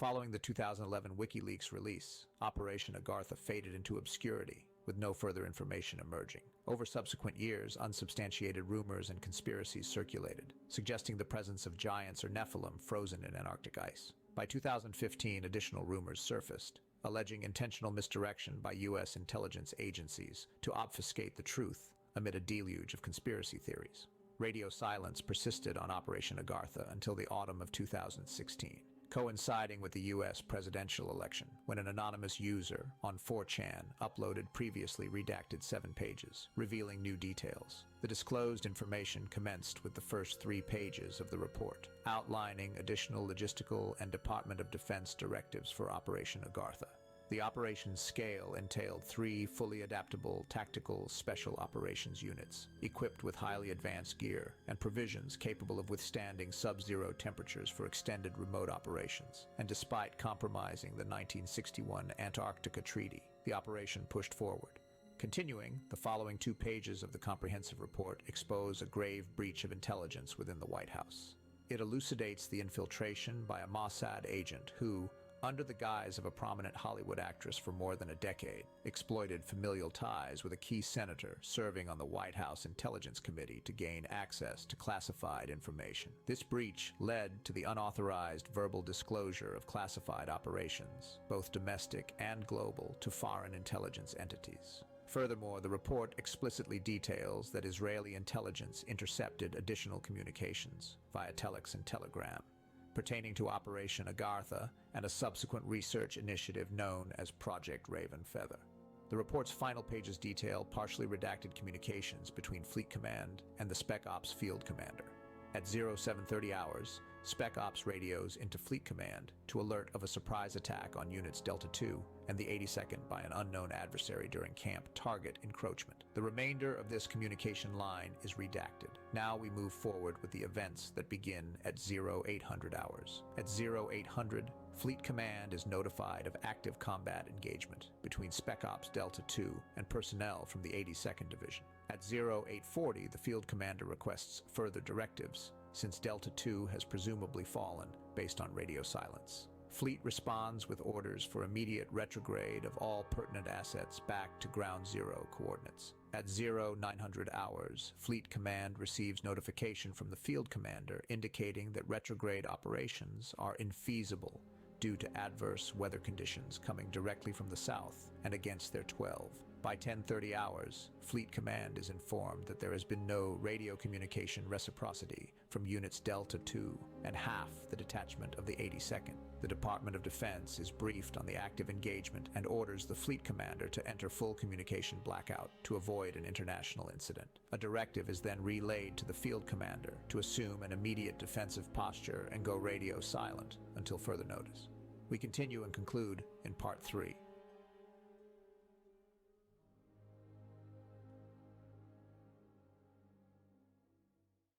Following the 2011 WikiLeaks release, Operation Agartha faded into obscurity, with no further information emerging. Over subsequent years, unsubstantiated rumors and conspiracies circulated, suggesting the presence of giants or Nephilim frozen in Antarctic ice. By 2015, additional rumors surfaced, alleging intentional misdirection by U.S. intelligence agencies to obfuscate the truth amid a deluge of conspiracy theories. Radio silence persisted on Operation Agartha until the autumn of 2016. Coinciding with the U.S. presidential election, when an anonymous user on 4chan uploaded previously redacted 7 pages, revealing new details. The disclosed information commenced with the first 3 pages of the report, outlining additional logistical and Department of Defense directives for Operation Agartha. The operation's scale entailed 3 fully adaptable tactical special operations units, equipped with highly advanced gear and provisions capable of withstanding sub-zero temperatures for extended remote operations. And despite compromising the 1961 Antarctica Treaty, the operation pushed forward. Continuing, the following 2 pages of the comprehensive report expose a grave breach of intelligence within the White House. It elucidates the infiltration by a Mossad agent who, under the guise of a prominent Hollywood actress for more than a decade, exploited familial ties with a key senator serving on the White House Intelligence Committee to gain access to classified information. This breach led to the unauthorized verbal disclosure of classified operations, both domestic and global, to foreign intelligence entities. Furthermore, the report explicitly details that Israeli intelligence intercepted additional communications via telex and telegram, pertaining to Operation Agartha and a subsequent research initiative known as Project Raven Feather. The report's final pages detail partially redacted communications between Fleet Command and the Spec Ops Field Commander. At 0730 hours, Spec Ops radios into Fleet Command to alert of a surprise attack on Units Delta II and the 82nd by an unknown adversary during Camp Target encroachment. The remainder of this communication line is redacted. Now we move forward with the events that begin at 0800 hours. At 0800, Fleet Command is notified of active combat engagement between Spec Ops Delta II and personnel from the 82nd Division. At 0840, the Field Commander requests further directives, since Delta II has presumably fallen based on radio silence. Fleet responds with orders for immediate retrograde of all pertinent assets back to Ground Zero coordinates. At 0900 hours, Fleet Command receives notification from the Field Commander indicating that retrograde operations are infeasible due to adverse weather conditions coming directly from the south and against their 12. By 10:30 hours, Fleet Command is informed that there has been no radio communication reciprocity from Units Delta II and half the detachment of the 82nd. The Department of Defense is briefed on the active engagement and orders the Fleet Commander to enter full communication blackout to avoid an international incident. A directive is then relayed to the Field Commander to assume an immediate defensive posture and go radio silent until further notice. We continue and conclude in Part 3.